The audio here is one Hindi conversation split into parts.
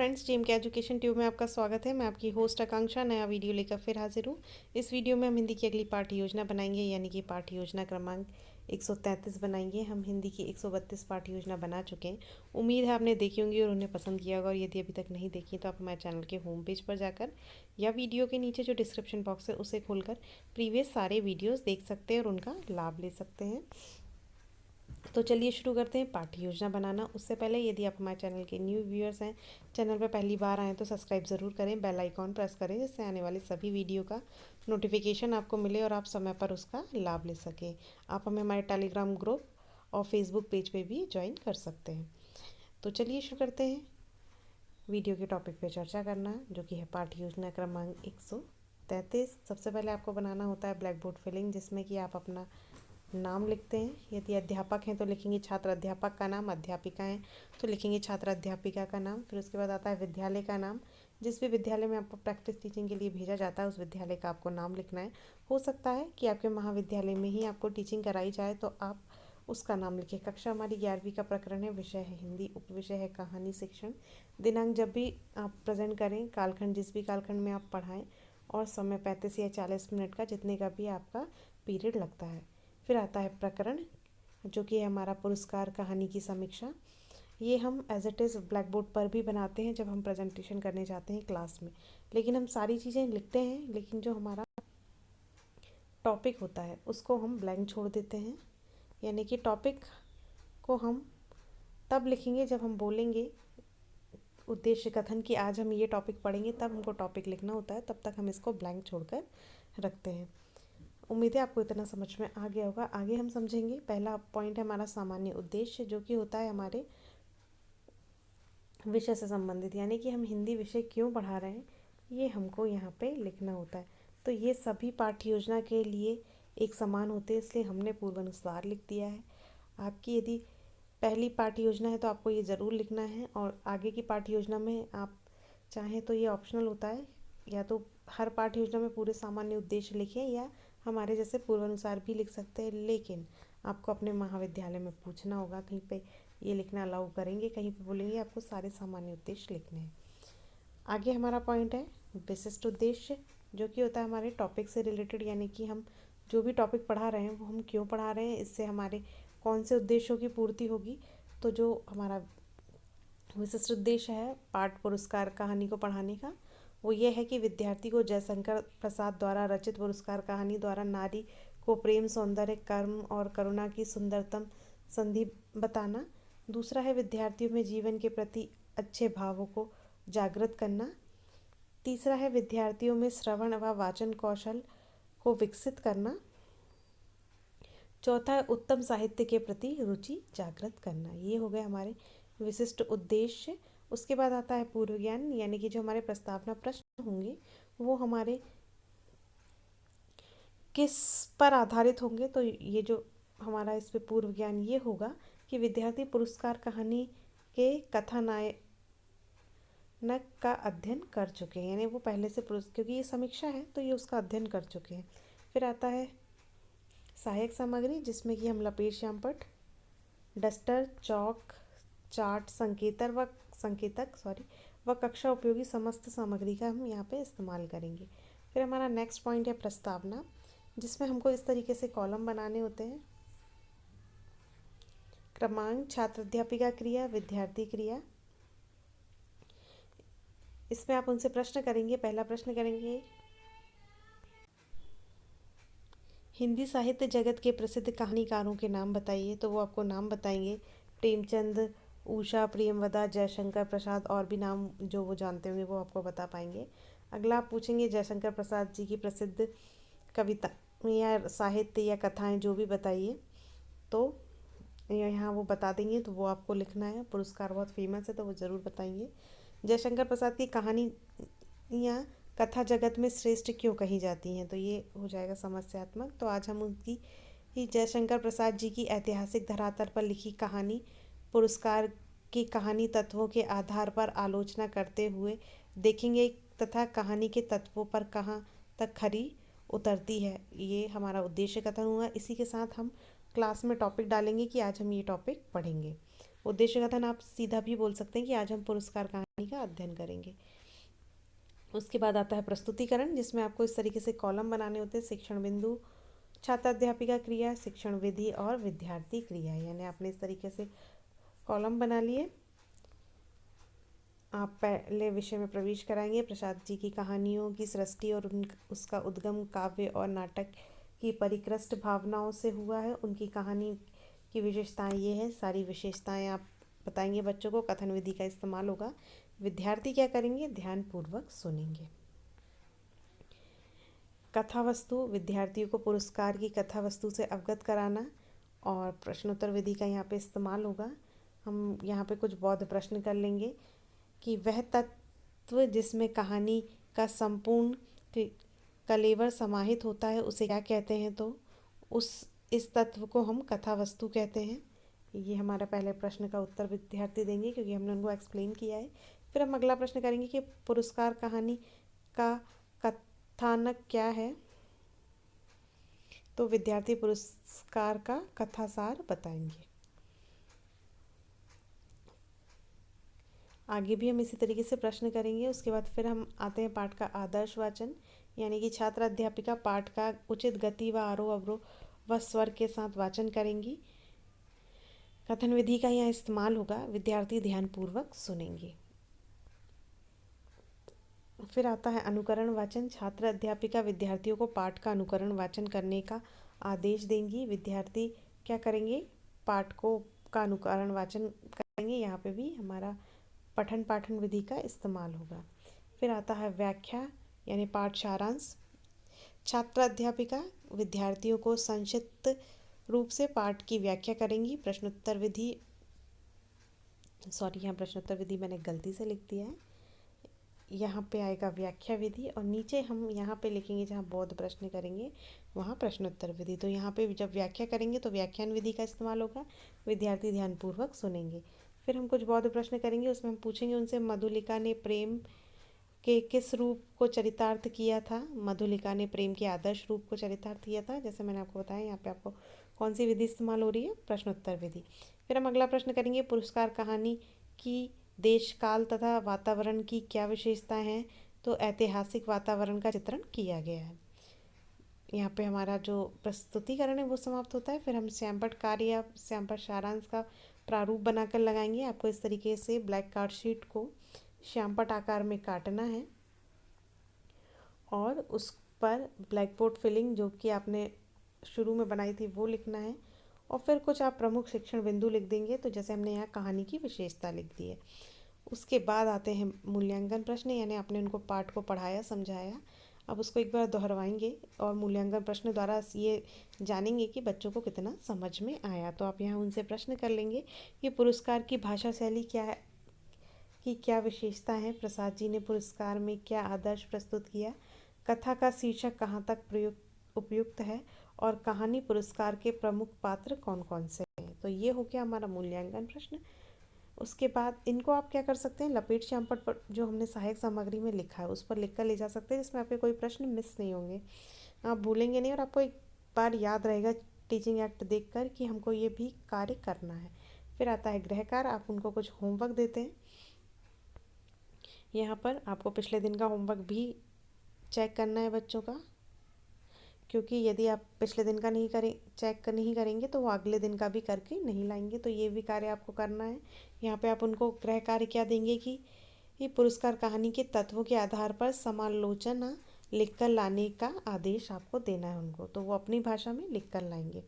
फ्रेंड्स, जीएम के एजुकेशन ट्यूब में आपका स्वागत है। मैं आपकी होस्ट आकांक्षा नया वीडियो लेकर फिर हाजिर हूँ। इस वीडियो में हम हिंदी की अगली पाठ्य योजना बनाएंगे, यानी कि पाठ्य योजना क्रमांक 133 बनाएंगे। हम हिंदी की 132 पाठ्य योजना बना चुके हैं। उम्मीद है आपने देखी होंगी और उन्हें पसंद किया होगा। और यदि अभी तक नहीं देखी तो आप हमारे चैनल के होम पेज पर जाकर या वीडियो के नीचे जो डिस्क्रिप्शन बॉक्स है उसे खोलकर प्रीवियस सारे वीडियोज़ देख सकते हैं और उनका लाभ ले सकते हैं। तो चलिए शुरू करते हैं पाठ्य योजना बनाना। उससे पहले यदि आप हमारे चैनल के न्यू व्यूअर्स हैं, चैनल पर पहली बार आएँ तो सब्सक्राइब ज़रूर करें, बेल आइकॉन प्रेस करें, जिससे आने वाले सभी वीडियो का नोटिफिकेशन आपको मिले और आप समय पर उसका लाभ ले सकें। आप हमें हमारे टेलीग्राम ग्रुप और फेसबुक पेज पे भी ज्वाइन कर सकते हैं। तो चलिए शुरू करते हैं वीडियो के टॉपिक पे चर्चा करना, जो कि है पाठ्य योजना क्रमांक 133। सबसे पहले आपको बनाना होता है ब्लैक बोर्ड फिलिंग, जिसमें कि आप अपना नाम लिखते हैं। यदि अध्यापक हैं तो लिखेंगे छात्र अध्यापक का नाम, अध्यापिका हैं तो लिखेंगे छात्र अध्यापिका का नाम। फिर उसके बाद आता है विद्यालय का नाम। जिस भी विद्यालय में आपको प्रैक्टिस टीचिंग के लिए भेजा जाता है उस विद्यालय का आपको नाम लिखना है। हो सकता है कि आपके महाविद्यालय में ही आपको टीचिंग कराई जाए तो आप उसका नाम लिखें। कक्षा हमारी 11वीं का प्रकरण है, विषय है हिंदी, उपविषय है कहानी शिक्षण। दिनांक जब भी आप प्रेजेंट करें, कालखंड जिस भी कालखंड में आप पढ़ाएं, और समय 35 या 40 मिनट का, जितने का भी आपका पीरियड लगता है। फिर आता है प्रकरण, जो कि है हमारा पुरस्कार कहानी की समीक्षा। ये हम as it is blackboard पर भी बनाते हैं जब हम प्रेजेंटेशन करने जाते हैं क्लास में, लेकिन हम सारी चीज़ें लिखते हैं, लेकिन जो हमारा टॉपिक होता है उसको हम ब्लैंक छोड़ देते हैं। यानी कि टॉपिक को हम तब लिखेंगे जब हम बोलेंगे उद्देश्य कथन कि आज हम ये टॉपिक पढ़ेंगे, तब हमको टॉपिक लिखना होता है, तब तक हम इसको ब्लैंक छोड़कर रखते हैं। उम्मीद है आपको इतना समझ में आ गया होगा। आगे हम समझेंगे। पहला पॉइंट है हमारा सामान्य उद्देश्य, जो कि होता है हमारे विषय से संबंधित, यानी कि हम हिंदी विषय क्यों पढ़ा रहे हैं ये हमको यहाँ पे लिखना होता है। तो ये सभी पाठ्य योजना के लिए एक समान होते हैं, इसलिए हमने पूर्वानुसार लिख दिया है। आपकी यदि पहली पाठ्य योजना है तो आपको ये ज़रूर लिखना है, और आगे की पाठ्य योजना में आप चाहें तो ये ऑप्शनल होता है, या तो हर पाठ्य योजना में पूरे सामान्य उद्देश्य लिखें या हमारे जैसे पूर्वानुसार भी लिख सकते हैं। लेकिन आपको अपने महाविद्यालय में पूछना होगा, कहीं पे ये लिखना अलाउ करेंगे, कहीं पे बोलेंगे आपको सारे सामान्य उद्देश्य लिखने हैं। आगे हमारा पॉइंट है विशिष्ट उद्देश्य, जो कि होता है हमारे टॉपिक से रिलेटेड, यानी कि हम जो भी टॉपिक पढ़ा रहे हैं वो हम क्यों पढ़ा रहे हैं, इससे हमारे कौन से उद्देश्यों की पूर्ति होगी। तो जो हमारा विशिष्ट उद्देश्य है पाठ पुरस्कार कहानी को पढ़ाने का, वो ये है कि विद्यार्थी को जयशंकर प्रसाद द्वारा रचित पुरस्कार कहानी द्वारा नारी को प्रेम, सौंदर्य, कर्म और करुणा की सुंदरतम संधि बताना। दूसरा है विद्यार्थियों में जीवन के प्रति अच्छे भावों को जागृत करना। तीसरा है विद्यार्थियों में श्रवण व वाचन कौशल को विकसित करना। चौथा है उत्तम साहित्य के प्रति रुचि जागृत करना। ये हो गए हमारे विशिष्ट उद्देश्य। उसके बाद आता है पूर्व ज्ञान, यानी कि जो हमारे प्रस्तावना प्रश्न होंगे वो हमारे किस पर आधारित होंगे। तो ये जो हमारा इस पे पूर्व ज्ञान ये होगा कि विद्यार्थी पुरस्कार कहानी के कथानायक का अध्ययन कर चुके हैं, यानी वो पहले से क्योंकि ये समीक्षा है तो ये उसका अध्ययन कर चुके हैं। फिर आता है सहायक सामग्री, जिसमें कि हम लपेट श्यामपट्ट, डस्टर, चौक, चार्ट, संकेतक व कक्षा उपयोगी समस्त सामग्री का हम यहाँ पे इस्तेमाल करेंगे। फिर हमारा नेक्स्ट पॉइंट है प्रस्तावना, जिसमें हमको इस तरीके से कॉलम बनाने होते हैं। क्रमांक, छात्र अध्यापिका क्रिया, विद्यार्थी क्रिया। इसमें आप उनसे प्रश्न करेंगे। पहला प्रश्न करेंगे, हिंदी साहित्य जगत के प्रसिद्ध कहानीकारों के नाम बताइए। तो वो आपको नाम बताएंगे, प्रेमचंद, उषा, प्रियमवदा, जयशंकर प्रसाद, और भी नाम जो वो जानते होंगे वो आपको बता पाएंगे। अगला आप पूछेंगे जयशंकर प्रसाद जी की प्रसिद्ध कविता या साहित्य या कथाएं जो भी बताइए, तो यहाँ वो बता देंगे, तो वो आपको लिखना है। पुरस्कार बहुत फेमस है तो वो ज़रूर बताएंगे। जयशंकर प्रसाद की कहानियाँ कथा जगत में श्रेष्ठ क्यों कही जाती हैं, तो ये हो जाएगा समस्यात्मक। तो आज हम उनकी ही जयशंकर प्रसाद जी की ऐतिहासिक धरातल पर लिखी कहानी पुरस्कार की कहानी तत्वों के आधार पर आलोचना करते हुए देखेंगे, तथा कहानी के तत्वों पर कहाँ तक खरी उतरती है। ये हमारा उद्देश्य कथन हुआ। इसी के साथ हम क्लास में टॉपिक डालेंगे कि आज हम ये टॉपिक पढ़ेंगे। उद्देश्य कथन आप सीधा भी बोल सकते हैं कि आज हम पुरस्कार कहानी का अध्ययन करेंगे। उसके बाद आता है प्रस्तुतिकरण, जिसमें आपको इस तरीके से कॉलम बनाने होते हैं। शिक्षण बिंदु, छात्र अध्यापिका क्रिया, शिक्षण विधि और विद्यार्थी क्रिया। यानी आपने इस तरीके से कॉलम बना लिए। आप पहले विषय में प्रवेश कराएंगे। प्रसाद जी की कहानियों की सृष्टि और उसका उद्गम काव्य और नाटक की परिकृष्ट भावनाओं से हुआ है। उनकी कहानी की विशेषताएं ये हैं। सारी विशेषताएं आप बताएंगे बच्चों को। कथन विधि का इस्तेमाल होगा। विद्यार्थी क्या करेंगे? ध्यानपूर्वक सुनेंगे। कथा वस्तु, विद्यार्थियों को पुरस्कार की कथा वस्तु से अवगत कराना और प्रश्नोत्तर विधि का यहाँ पे इस्तेमाल होगा। हम यहाँ पे कुछ बौद्ध प्रश्न कर लेंगे कि वह तत्व जिसमें कहानी का संपूर्ण कलेवर समाहित होता है उसे क्या कहते हैं? तो इस तत्व को हम कथा वस्तु कहते हैं। ये हमारा पहले प्रश्न का उत्तर विद्यार्थी देंगे क्योंकि हमने उनको एक्सप्लेन किया है। फिर हम अगला प्रश्न करेंगे कि पुरस्कार कहानी का कथानक क्या है? तो विद्यार्थी पुरस्कार का कथासार बताएंगे। आगे भी हम इसी तरीके से प्रश्न करेंगे। उसके बाद फिर हम आते हैं पाठ का आदर्श वाचन, यानी कि छात्र अध्यापिका पाठ का उचित गति व आरोह अवरोह व स्वर के साथ वाचन करेंगी। कथन विधि का यहाँ इस्तेमाल होगा। विद्यार्थी ध्यानपूर्वक सुनेंगे। फिर आता है अनुकरण वाचन। छात्र अध्यापिका विद्यार्थियों को पाठ का अनुकरण वाचन करने का आदेश देंगी। विद्यार्थी क्या करेंगे? पाठ का अनुकरण वाचन करेंगे। यहाँ पे भी हमारा पठन पाठन विधि का इस्तेमाल होगा। फिर आता है व्याख्या, यानी पाठ सारांश। छात्र अध्यापिका विद्यार्थियों को संक्षिप्त रूप से पाठ की व्याख्या करेंगी। प्रश्नोत्तर विधि, यहाँ प्रश्नोत्तर विधि मैंने गलती से लिख दिया है। यहाँ पे आएगा व्याख्या विधि और नीचे हम यहाँ पे लिखेंगे जहाँ बौद्ध प्रश्न करेंगे वहाँ प्रश्नोत्तर विधि। तो यहाँ पे जब व्याख्या करेंगे तो व्याख्यान विधि का इस्तेमाल होगा। विद्यार्थी ध्यानपूर्वक सुनेंगे। फिर हम कुछ बौद्ध प्रश्न करेंगे। उसमें हम पूछेंगे उनसे मधुलिका ने प्रेम के किस रूप को चरितार्थ किया था? मधुलिका ने प्रेम के आदर्श रूप को चरितार्थ किया था। जैसे मैंने आपको बताया, यहाँ पे आपको कौन सी विधि इस्तेमाल हो रही है? प्रश्नोत्तर विधि। फिर हम अगला प्रश्न करेंगे, पुरस्कार कहानी की देश काल तथा वातावरण की क्या विशेषताएं हैं? तो ऐतिहासिक वातावरण का चित्रण किया गया है। यहाँ पे हमारा जो प्रस्तुतिकरण है वो समाप्त होता है। फिर हम श्यामपट्ट कार्य या श्यामपट्ट सारांश का प्रारूप बनाकर लगाएंगे। आपको इस तरीके से ब्लैक कार्ड शीट को श्यामपट्ट आकार में काटना है और उस पर ब्लैक बोर्ड फिलिंग जो कि आपने शुरू में बनाई थी वो लिखना है। और फिर कुछ आप प्रमुख शिक्षण बिंदु लिख देंगे। तो जैसे हमने यहाँ कहानी की विशेषता लिख दी है। उसके बाद आते हैं मूल्यांकन प्रश्न, यानी आपने उनको पाठ को पढ़ाया समझाया, अब उसको एक बार दोहराएंगे और मूल्यांकन प्रश्न द्वारा ये जानेंगे कि बच्चों को कितना समझ में आया। तो आप यहाँ उनसे प्रश्न कर लेंगे कि पुरस्कार की भाषा शैली क्या है, कि क्या विशेषता है? प्रसाद जी ने पुरस्कार में क्या आदर्श प्रस्तुत किया? कथा का शीर्षक कहाँ तक उपयुक्त है? और कहानी पुरस्कार के प्रमुख पात्र कौन कौन से हैं? तो ये हो गया हमारा मूल्यांकन प्रश्न। उसके बाद इनको आप क्या कर सकते हैं? लपेट श्यामपट्ट पर जो हमने सहायक सामग्री में लिखा है उस पर लिख कर ले जा सकते हैं, जिसमें आपके कोई प्रश्न मिस नहीं होंगे, आप भूलेंगे नहीं और आपको एक बार याद रहेगा टीचिंग एक्ट देखकर कि हमको ये भी कार्य करना है। फिर आता है गृह कार्य। आप उनको कुछ होमवर्क देते हैं। यहाँ पर आपको पिछले दिन का होमवर्क भी चेक करना है बच्चों का, क्योंकि यदि आप पिछले दिन का नहीं करेंगे तो वो अगले दिन का भी करके नहीं लाएंगे। तो ये भी कार्य आपको करना है। यहाँ पे आप उनको गृह कार्य क्या देंगे कि ये पुरस्कार कहानी के तत्वों के आधार पर समालोचना लिखकर लाने का आदेश आपको देना है उनको। तो वो अपनी भाषा में लिख कर लाएंगे।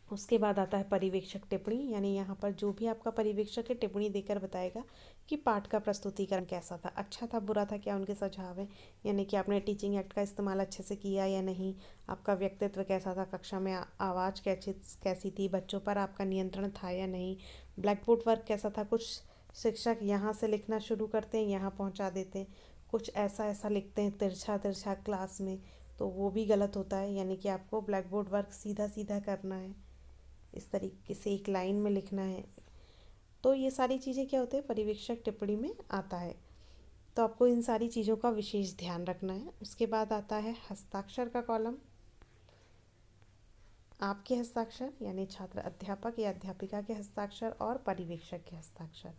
उसके बाद आता है पर्यवेक्षक टिप्पणी, यानी यहाँ पर जो भी आपका पर्यवेक्षक है टिप्पणी देकर बताएगा कि पाठ का प्रस्तुतिकरण कैसा था, अच्छा था, बुरा था, क्या उनके सुझाव है, यानी कि आपने टीचिंग एक्ट का इस्तेमाल अच्छे से किया या नहीं, आपका व्यक्तित्व कैसा था, कक्षा में आवाज़ कैसी थी, बच्चों पर आपका नियंत्रण था या नहीं, ब्लैक बोर्ड वर्क कैसा था। कुछ शिक्षक यहाँ से लिखना शुरू करते हैं, यहाँ पहुँचा देते हैं, कुछ ऐसा लिखते हैं तिरछा क्लास में, तो वो भी गलत होता है। यानी कि आपको ब्लैक बोर्ड वर्क सीधा सीधा करना है, इस तरीके से एक लाइन में लिखना है। तो ये सारी चीज़ें क्या होते हैं? पर्यवेक्षक टिप्पणी में आता है। तो आपको इन सारी चीज़ों का विशेष ध्यान रखना है। उसके बाद आता है हस्ताक्षर का कॉलम। आपके हस्ताक्षर यानी छात्र अध्यापक या अध्यापिका के हस्ताक्षर और पर्यवेक्षक के हस्ताक्षर।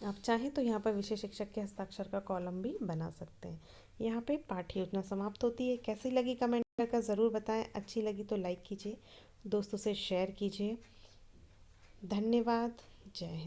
आप चाहें तो यहाँ पर विषय शिक्षक के हस्ताक्षर का कॉलम भी बना सकते हैं। यहाँ पे पाठ्य योजना समाप्त होती है। कैसी लगी कमेंट करके ज़रूर बताएं। अच्छी लगी तो लाइक कीजिए, दोस्तों से शेयर कीजिए। धन्यवाद। जय हिंद।